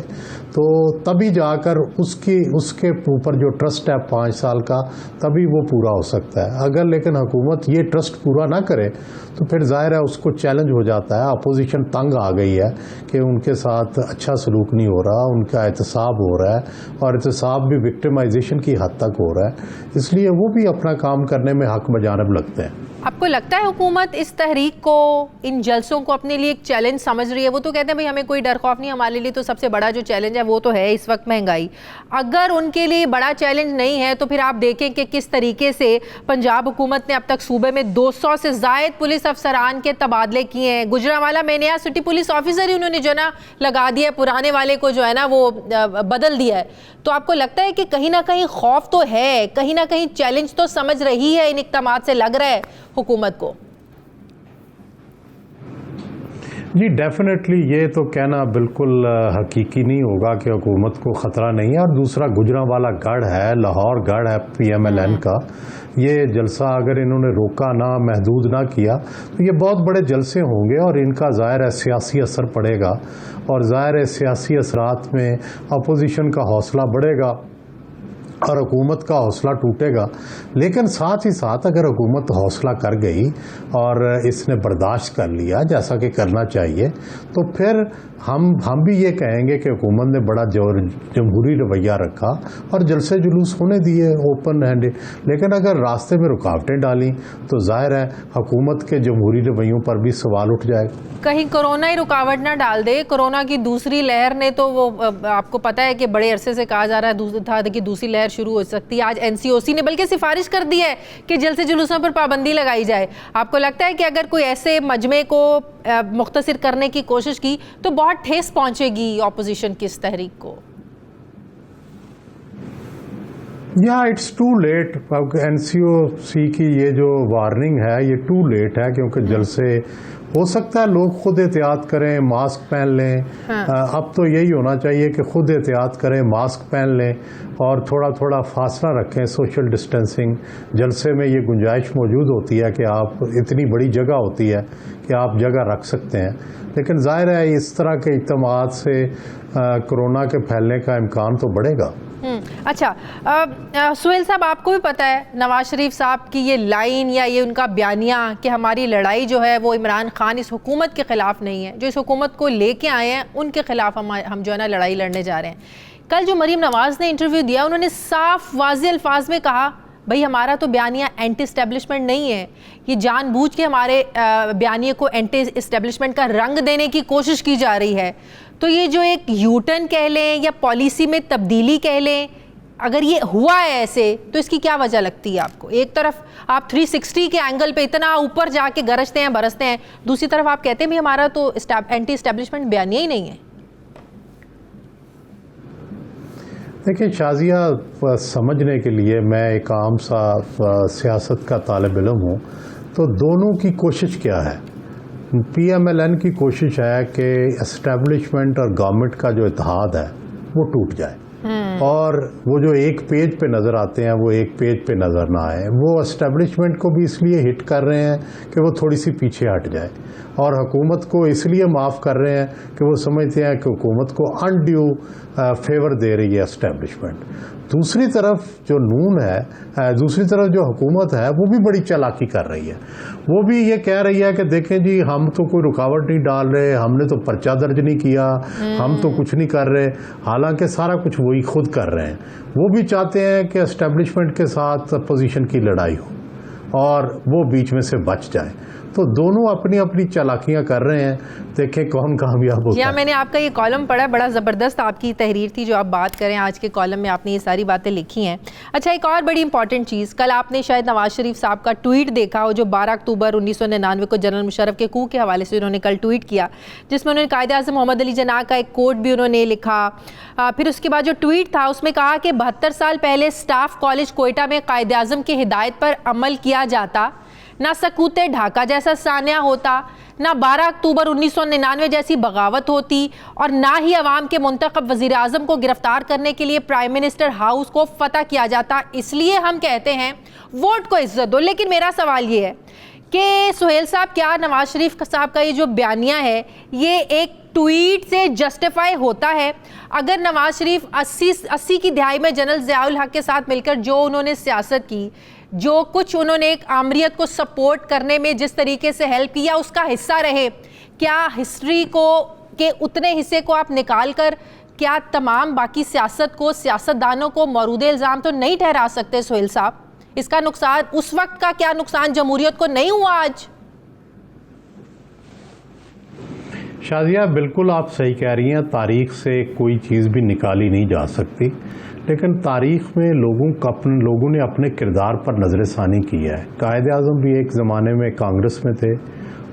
تو تبھی جا کر اس کے اوپر جو ٹرسٹ ہے 5 سال کا، تبھی وہ پورا ہو سکتا ہے۔ اگر لیکن حکومت یہ ٹرسٹ پورا نہ کرے تو پھر ظاہر ہے اس کو چیلنج ہو جاتا ہے، اپوزیشن تنگ آ گئی ہے کہ ان کے ساتھ اچھا سلوک نہیں ہو رہا، ان کا احتساب ہو رہا ہے، اور احتساب بھی وکٹمائزیشن کی حد تک ہو رہا ہے، اس لیے وہ بھی اپنا کام کرنے میں حق بجانب لگتے ہیں۔ آپ کو لگتا ہے حکومت اس تحریک کو، ان جلسوں کو اپنے لیے ایک چیلنج سمجھ رہی ہے؟ وہ تو کہتے ہیں بھئی ہمیں کوئی ڈر خوف نہیں، ہمارے لیے تو سب سے بڑا جو چیلنج ہے وہ تو ہے اس وقت مہنگائی۔ اگر ان کے لیے بڑا چیلنج نہیں ہے تو پھر آپ دیکھیں کہ کس طریقے سے پنجاب حکومت نے اب تک صوبے میں 200 سے زائد پولیس افسران کے تبادلے کیے ہیں۔ گجرانوالہ میں نیا سٹی پولیس آفیسر ہی انہوں نے جو نا لگا دیا ہے، پرانے والے کو جو ہے نا وہ بدل دیا ہے۔ تو آپ کو لگتا ہے کہ کہیں نہ کہیں خوف تو ہے، کہیں نہ کہیں چیلنج تو سمجھ رہی ہے ان اقدامات سے، لگ رہا ہے حکومت کو؟ جی ڈیفینیٹلی، یہ تو کہنا بالکل حقیقی نہیں ہوگا کہ حکومت کو خطرہ نہیں ہے، اور دوسرا گجرانوالہ گڑھ ہے، لاہور گڑھ ہے PMLN کا، یہ جلسہ اگر انہوں نے روکا نہ، محدود نہ کیا تو یہ بہت بڑے جلسے ہوں گے، اور ان کا ظاہر ہے سیاسی اثر پڑے گا، اور ظاہر ہے سیاسی اثرات میں اپوزیشن کا حوصلہ بڑھے گا اور حکومت کا حوصلہ ٹوٹے گا۔ لیکن ساتھ ہی ساتھ اگر حکومت حوصلہ کر گئی اور اس نے برداشت کر لیا جیسا کہ کرنا چاہیے، تو پھر ہم بھی یہ کہیں گے کہ حکومت نے بڑا جمہوری رویہ رکھا اور جلسے جلوس ہونے دیے اوپن ہینڈڈ، لیکن اگر راستے میں رکاوٹیں ڈالیں تو ظاہر ہے حکومت کے جمہوری رویوں پر بھی سوال اٹھ جائے گا۔ کہیں کورونا ہی رکاوٹ نہ ڈال دے۔ کورونا کی دوسری لہر نے تو وہ آپ کو پتہ ہے کہ بڑے عرصے سے کہا جا رہا تھا کہ دوسری لہر شروع ہو سکتی ہے۔ آج NCOC نے بلکہ سفارش کر دی ہے کہ جلسے جلوسوں پر پابندی لگائی جائے۔ آپ کو لگتا ہے کہ اگر کوئی ایسے مجمع کو مختصر کرنے کی کوشش کی تو بہت ٹھیس پہنچے گی اپوزیشن کی اس تحریک کو؟ It's to late. NCOC کی یہ جو وارننگ ہے یہ ٹو لیٹ ہے، کیونکہ جلسے ہو سکتا ہے لوگ خود احتیاط کریں، ماسک پہن لیں۔ اب تو یہی ہونا چاہیے کہ خود احتیاط کریں، ماسک پہن لیں اور تھوڑا تھوڑا فاصلہ رکھیں، سوشل ڈسٹینسنگ۔ جلسے میں یہ گنجائش موجود ہوتی ہے کہ آپ اتنی بڑی جگہ ہوتی ہے کہ آپ جگہ رکھ سکتے ہیں، لیکن ظاہر ہے اس طرح کے اجتماعات سے کرونا کے پھیلنے کا امکان تو بڑھے گا۔ اچھا سہیل صاحب، آپ کو بھی پتہ ہے نواز شریف صاحب کی یہ لائن یا یہ ان کا بیانیہ کہ ہماری لڑائی جو ہے وہ عمران خان اس حکومت کے خلاف نہیں ہے، جو اس حکومت کو لے کے آئے ہیں ان کے خلاف ہم جو ہے نا لڑائی لڑنے جا رہے ہیں۔ کل جو مریم نواز نے انٹرویو دیا، انہوں نے صاف واضح الفاظ میں کہا بھئی ہمارا تو بیانیہ اینٹی اسٹیبلشمنٹ نہیں ہے، یہ جان بوجھ کے ہمارے بیانیے کو اینٹی اسٹیبلشمنٹ کا رنگ دینے کی کوشش کی جا رہی ہے۔ تو یہ جو ایک یو ٹرن کہہ لیں یا پالیسی میں تبدیلی کہہ لیں، اگر یہ ہوا ہے ایسے تو اس کی کیا وجہ لگتی ہے آپ کو؟ ایک طرف آپ 360 کے اینگل پہ اتنا اوپر جا کے گرجتے ہیں برستے ہیں، دوسری طرف آپ کہتے ہیں بھی ہمارا تو اینٹی اسٹیبلشمنٹ بیانیہ ہی نہیں ہے۔ دیکھیں شازیہ، سمجھنے کے لیے میں ایک عام سا سیاست کا طالب علم ہوں، تو دونوں کی کوشش کیا ہے؟ پی ایم ایل این کی کوشش ہے کہ اسٹیبلشمنٹ اور گورنمنٹ کا جو اتحاد ہے وہ ٹوٹ جائے، اور وہ جو ایک پیج پہ نظر آتے ہیں وہ ایک پیج پہ نظر نہ آئے۔ وہ اسٹیبلشمنٹ کو بھی اس لیے ہٹ کر رہے ہیں کہ وہ تھوڑی سی پیچھے ہٹ جائے، اور حکومت کو اس لیے معاف کر رہے ہیں کہ وہ سمجھتے ہیں کہ حکومت کو انڈیو فیور دے رہی ہے اسٹیبلشمنٹ۔ دوسری طرف جو نون ہے، دوسری طرف جو حکومت ہے، وہ بھی بڑی چالاکی کر رہی ہے۔ وہ بھی یہ کہہ رہی ہے کہ دیکھیں جی ہم تو کوئی رکاوٹ نہیں ڈال رہے، ہم نے تو پرچہ درج نہیں کیا، ہم تو کچھ نہیں کر رہے، حالانکہ سارا کچھ وہی خود کر رہے ہیں۔ وہ بھی چاہتے ہیں کہ اسٹیبلشمنٹ کے ساتھ اپوزیشن کی لڑائی ہو اور وہ بیچ میں سے بچ جائے۔ تو دونوں اپنی اپنی چالاکیاں کر رہے ہیں، دیکھیں کون کامیاب ہوتا ہے۔ میں نے آپ کا یہ کالم پڑھا، بڑا زبردست آپ کی تحریر تھی جو آپ بات کریں آج کے کالم میں، آپ نے یہ ساری باتیں لکھی ہیں۔ اچھا ایک اور بڑی امپورٹنٹ چیز، کل آپ نے شاید نواز شریف صاحب کا ٹویٹ دیکھا ہو جو 12 اکتوبر 1999 کو جنرل مشرف کے کو کے حوالے سے انہوں نے کل ٹویٹ کیا، جس میں انہوں نے قائد اعظم محمد علی جناح کا ایک کوٹ بھی انہوں نے لکھا۔ پھر اس کے بعد جو ٹویٹ تھا اس میں کہا کہ 72 سال پہلے اسٹاف کالج کوئٹہ میں قائد اعظم کی ہدایت پر عمل کیا جاتا، نہ سکوت ڈھاکہ جیسا سانحہ ہوتا، نہ 12 اکتوبر 1999 جیسی بغاوت ہوتی، اور نہ ہی عوام کے منتخب وزیر اعظم کو گرفتار کرنے کے لیے پرائم منسٹر ہاؤس کو فتح کیا جاتا۔ اس لیے ہم کہتے ہیں ووٹ کو عزت دو۔ لیکن میرا سوال یہ ہے کہ سہیل صاحب، کیا نواز شریف صاحب کا یہ جو بیانیہ ہے یہ ایک ٹویٹ سے جسٹیفائی ہوتا ہے؟ اگر نواز شریف 80 کی دہائی میں جنرل ضیاء الحق کے ساتھ مل کر جو انہوں نے سیاست کی، جو کچھ انہوں نے ایک آمریت کو سپورٹ کرنے میں جس طریقے سے ہیلپ کیا، اس کا حصہ رہے، کیا ہسٹری کو کے اتنے حصے کو آپ نکال کر کیا تمام باقی سیاست کو، سیاستدانوں کو مورود الزام تو نہیں ٹھہرا سکتے سہیل صاحب؟ اس کا نقصان اس وقت کا کیا نقصان جمہوریت کو نہیں ہوا آج؟ شازیہ بالکل آپ صحیح کہہ رہی ہیں، تاریخ سے کوئی چیز بھی نکالی نہیں جا سکتی، لیکن تاریخ میں لوگوں نے اپنے کردار پر نظر ثانی کی ہے۔ قائد اعظم بھی ایک زمانے میں کانگریس میں تھے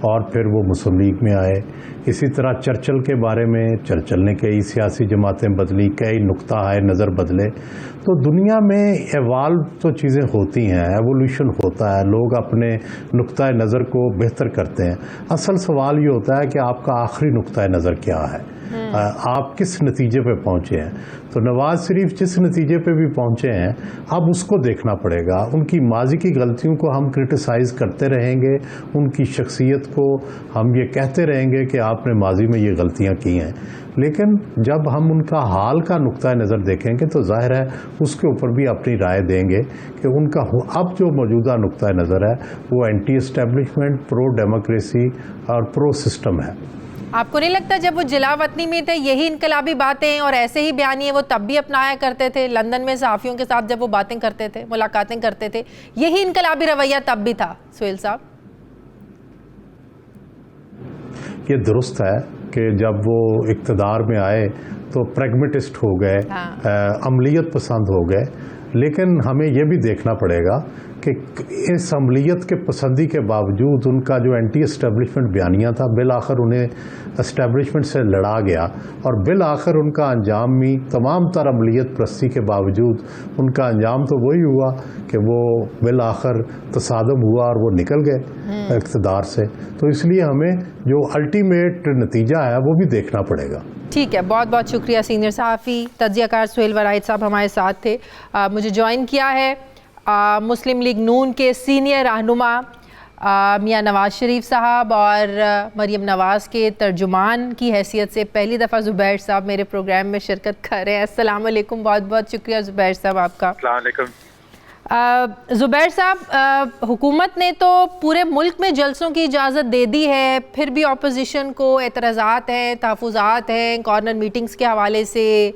اور پھر وہ مسلم لیگ میں آئے۔ اسی طرح چرچل کے بارے میں چرچل نے کئی سیاسی جماعتیں بدلی، کئی نقطہ نظر بدلے۔ تو دنیا میں ایوالو تو چیزیں ہوتی ہیں، ایوولوشن ہوتا ہے، لوگ اپنے نقطہ نظر کو بہتر کرتے ہیں۔ اصل سوال یہ ہوتا ہے کہ آپ کا آخری نقطہ نظر کیا ہے، آپ کس نتیجے پہ پہنچے ہیں۔ تو نواز شریف جس نتیجے پہ بھی پہنچے ہیں اب اس کو دیکھنا پڑے گا۔ ان کی ماضی کی غلطیوں کو ہم کرٹیسائز کرتے رہیں گے، ان کی شخصیت کو ہم یہ کہتے رہیں گے کہ آپ نے ماضی میں یہ غلطیاں کی ہیں، لیکن جب ہم ان کا حال کا نقطہ نظر دیکھیں گے تو ظاہر ہے اس کے اوپر بھی اپنی رائے دیں گے کہ ان کا اب جو موجودہ نقطہ نظر ہے وہ اینٹی اسٹیبلشمنٹ، پرو ڈیموکریسی اور پرو سسٹم ہے۔ آپ کو نہیں لگتا جب وہ جلا وطنی میں تھے یہی انقلابی باتیں اور ایسے ہی بیانیے وہ تب بھی اپنایا کرتے تھے؟ لندن میں صحافیوں کے ساتھ جب وہ باتیں کرتے تھے، ملاقاتیں کرتے تھے، یہی انقلابی رویہ تب بھی تھا سہیل صاحب؟ یہ درست ہے کہ جب وہ اقتدار میں آئے تو پریگمیٹسٹ ہو گئے، عملیت پسند ہو گئے، لیکن ہمیں یہ بھی دیکھنا پڑے گا کہ اس عملیت کے پسندی کے باوجود ان کا جو اینٹی اسٹیبلشمنٹ بیانیہ تھا بالآخر انہیں اسٹیبلشمنٹ سے لڑا گیا، اور بالآخر ان کا انجام بھی تمام تر عملیت پرستی کے باوجود ان کا انجام تو وہی ہوا کہ وہ بالآخر تصادم ہوا اور وہ نکل گئے اقتدار سے۔ تو اس لیے ہمیں جو الٹیمیٹ نتیجہ ہے وہ بھی دیکھنا پڑے گا۔ ٹھیک ہے، بہت بہت شکریہ صحافی صحافی تجزیہ کار سہیل ورائد صاحب ہمارے ساتھ تھے۔ مجھے جوائن کیا ہے مسلم لیگ نون کے سینئر رہنما میاں نواز شریف صاحب اور مریم نواز کے ترجمان کی حیثیت سے پہلی دفعہ زبیر صاحب میرے پروگرام میں شرکت کر رہے ہیں. السلام علیکم, بہت بہت شکریہ زبیر صاحب آپ کا. السلام علیکم. زبیر صاحب, حکومت نے تو پورے ملک میں جلسوں کی اجازت دے دی ہے, پھر بھی اپوزیشن کو اعتراضات ہیں, تحفظات ہیں کارنر میٹنگز کے حوالے سے,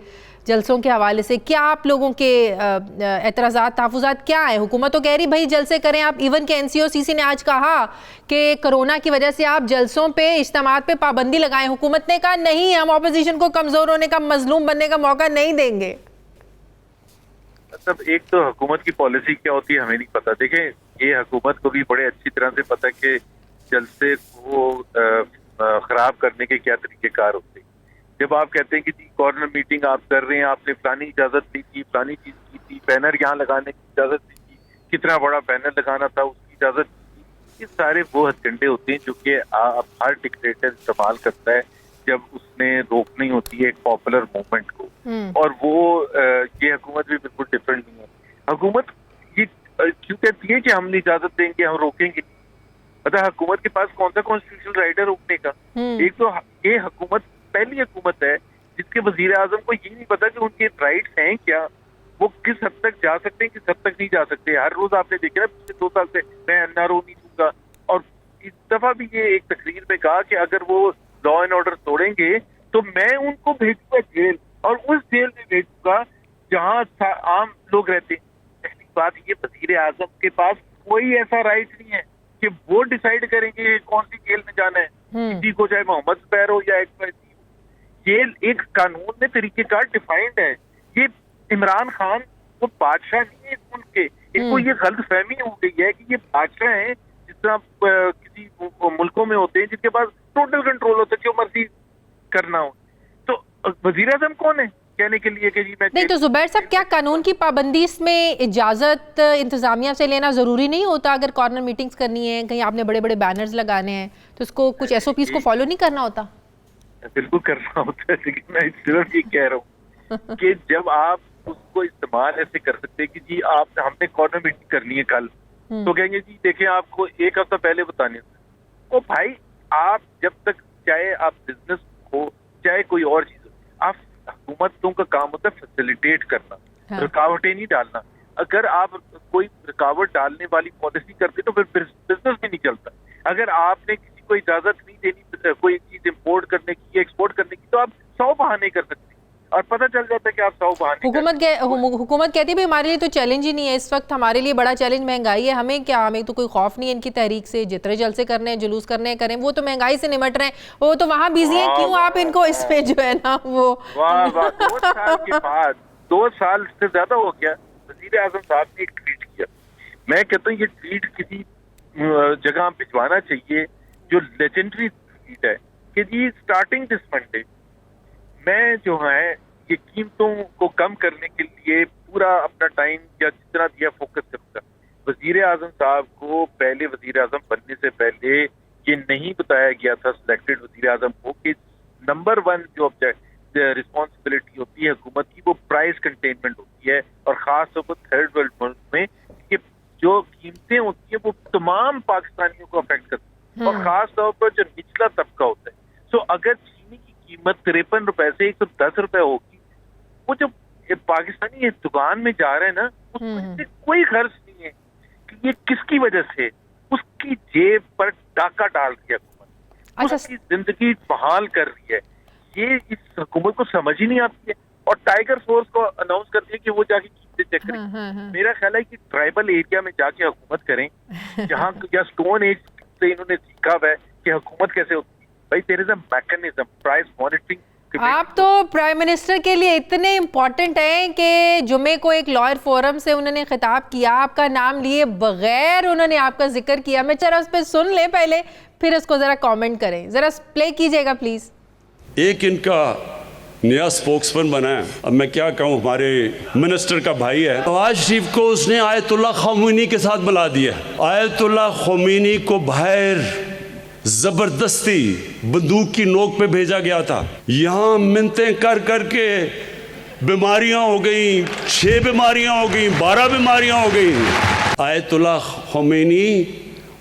جلسوں کے حوالے سے. کیا آپ لوگوں کے اعتراضات, تحفظات کیا ہیں؟ حکومت تو کہہ رہی بھائی جلسے کریں آپ. ایون کہ NCOCC نے آج کہا کہ کرونا کی وجہ سے آپ جلسوں پہ, اجتماعات پہ پابندی لگائیں. حکومت نے کہا نہیں, ہم اپوزیشن کو کمزور ہونے کا, مظلوم بننے کا موقع نہیں دیں گے. مطلب ایک تو حکومت کی پالیسی کیا ہوتی ہے ہمیں نہیں پتا. دیکھیں, یہ حکومت کو بھی بڑے اچھی طرح سے پتا کہ جلسے کو خراب کرنے کے کیا طریقہ کار ہوتے ہیں. جب آپ کہتے ہیں کہ جی کارنر میٹنگ آپ کر رہے ہیں, آپ نے فلانی اجازت دی تھی, فلانی چیز کی تھی, بینر یہاں لگانے کی اجازت دی تھی, کتنا بڑا بینر لگانا تھا اس کی اجازت دی تھی, یہ سارے وہ ہتھ کنڈے ہوتے ہیں جو کہ ہر ڈکٹیٹر استعمال کرتا ہے جب اس نے روکنی ہوتی ہے ایک پاپولر موومنٹ کو. اور وہ یہ حکومت بھی بالکل ڈفرینٹ نہیں ہے. حکومت یہ کیوں کہتی ہے کہ ہم اجازت دیں گے, ہم روکیں گے. مطلب حکومت کے پاس کون سا کانسٹیٹیوشنل رائٹ ہے روکنے کا؟ ایک تو یہ حکومت پہلی حکومت ہے جس کے وزیر اعظم کو یہ نہیں پتا کہ ان کے رائٹس ہیں کیا, وہ کس حد تک جا سکتے ہیں, کس حد تک نہیں جا سکتے. ہر روز آپ نے دیکھا نا پچھلے 2 سال سے میں NRO نہیں دوں گا, اور اس دفعہ بھی یہ ایک تقریر میں کہا کہ اگر وہ لا اینڈ آرڈر توڑیں گے تو میں ان کو بھیجوں گا جیل, اور اس جیل میں بھیجوں گا جہاں عام لوگ رہتے ہیں. پہلی بات یہ, وزیر اعظم کے پاس کوئی ایسا رائٹ نہیں ہے کہ وہ ڈیسائیڈ کریں گے کون سی جیل میں جانا ہے کسی کو, چاہے محمد زبیر ہو یا XYZ. یہ ایک قانون میں طریقہ کار ڈیفائنڈ ہے. یہ عمران خان وہ بادشاہ نہیں ہے اس ملک کے. ان کو یہ غلط فہمی ہو گئی ہے کہ یہ بادشاہ ہیں جس طرح کسی ملکوں میں ہوتے ہیں جن کے پاس ٹوٹل کنٹرول ہوتا ہے جو مرضی کرنا ہو. تو وزیر اعظم کون ہے کہنے کے لیے کہ جی میں نہیں. تو زبیر صاحب, کیا قانون کی پابندی اس میں اجازت انتظامیہ سے لینا ضروری نہیں ہوتا؟ اگر کارنر میٹنگز کرنی ہے, کہیں آپ نے بڑے بڑے بینرز لگانے ہیں, تو اس کو کچھ SOPs کو فالو نہیں کرنا ہوتا؟ بالکل کرنا ہوتا ہے, لیکن میں صرف یہ کہہ رہا ہوں کہ جب آپ اس کو استعمال ایسے کر سکتے کہ جی آپ ہم نے کارنر میٹنگ کرنی ہے کل, تو کہیں گے جی دیکھیں آپ کو 1 ہفتہ پہلے بتانے ہوتے. او بھائی, آپ جب تک چاہے آپ بزنس ہو چاہے کوئی اور چیز ہو, آپ حکومتوں کا کام ہوتا ہے فیسیلیٹیٹ کرنا, رکاوٹیں نہیں ڈالنا. اگر آپ کوئی رکاوٹ ڈالنے والی پالیسی کرتے تو پھر بزنس بھی نہیں چلتا. اگر آپ نے کسی کو اجازت نہیں دینی کوئی چیز امپورٹ کرنے کی, ایکسپورٹ کرنے کی, تو آپ 100 بہانے کر سکتے ہیں, اور پتہ چل جاتا ہے کہ آپ 100 بہانے. حکومت کہتی ہے ہمارے لیے تو چیلنج ہی نہیں ہے اس وقت, ہمارے لیے بڑا چیلنج مہنگائی ہے. ہمیں کیا, ہمیں تو کوئی خوف نہیں ہے ان کی تحریک سے, جتنے جلسے کرنے ہیں, جلوس کرنے ہیں کریں, وہ تو مہنگائی سے نمٹ رہے ہیں, وہ تو وہاں بیزی ہیں, کیوں آپ ان کو اس پہ جو ہے نا وہ 2 سال کے بعد, 2 سال سے زیادہ ہو گیا, وزیر اعظم صاحب نے ایک ٹویٹ کیا. میں کہتا ہوں یہ ٹویٹ کسی جگہ بھجوانا چاہیے جو لیجنڈری ٹویٹ ہے کہ جی اسٹارٹنگ دس منڈے میں جو ہے یہ قیمتوں کو کم کرنے کے لیے پورا اپنا ٹائم یا جتنا دیا فوکس کروں گا. وزیر اعظم صاحب کو پہلے وزیر اعظم بننے سے پہلے یہ نہیں بتایا گیا تھا سلیکٹڈ وزیر اعظم کو کہ نمبر 1 جو رسپانسبلٹی ہوتی ہے حکومت کی وہ پرائز کنٹینمنٹ ہوتی ہے, اور خاص طور پر تھرڈ ورلڈ ملک میں کہ جو قیمتیں ہوتی ہیں وہ تمام پاکستانیوں کو افیکٹ کرتی ہیں, اور خاص طور پر جو نچلا طبقہ ہوتا ہے. سو اگر چینی کی قیمت 53 روپے سے 110 روپے ہوگی, وہ جو پاکستانی دکان میں جا رہے ہیں نا, اس سے کوئی خرچ نہیں ہے کہ یہ کس کی وجہ سے اس کی جیب پر ڈاکہ ڈال دیا حکومت, اس کی زندگی بحال کر رہی ہے. یہ اس حکومت کو سمجھ ہی نہیں آتی ہے, اور ٹائیگر فورس کو اناؤنس کرتی ہے کہ وہ جا کے قیمتیں چیک کریں. میرا خیال ہے کہ ٹرائبل ایریا میں جا کے حکومت کریں, جہاں یا سٹون ایج سے انہوں نے سیکھا ہوا ہے کہ حکومت کیسے ہوتی ہے. بھائی دیر از اے میکنزم, پرائز مانیٹرنگ. آپ تو پرائم منسٹر کے لیے اتنے امپورٹنٹ ہیں کہ جمعے کو ایک لائر فورم سے انہوں نے خطاب کیا, آپ کا نام لیے بغیر انہوں نے آپ کا ذکر کیا. میں ذرا اس پہ سن لیں پہلے, پھر اس کو ذرا کامنٹ کریں. ذرا پلے کیجئے گا پلیز. ایک ان کا نیا اسپوکسمن بنا ہے. اب میں کیا کہوں, ہمارے منسٹر کا بھائی ہے. نواز شریف کو اس نے آیت اللہ خمینی کے ساتھ ملا دیا. آیت اللہ خمینی کو باہر زبردستی بندوق کی نوک پہ بھیجا گیا تھا. یہاں منتیں کر کر کے بیماریاں ہو گئیں, 6 بیماریاں ہو گئیں, 12 بیماریاں ہو گئیں. آیت اللہ خمینی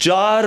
4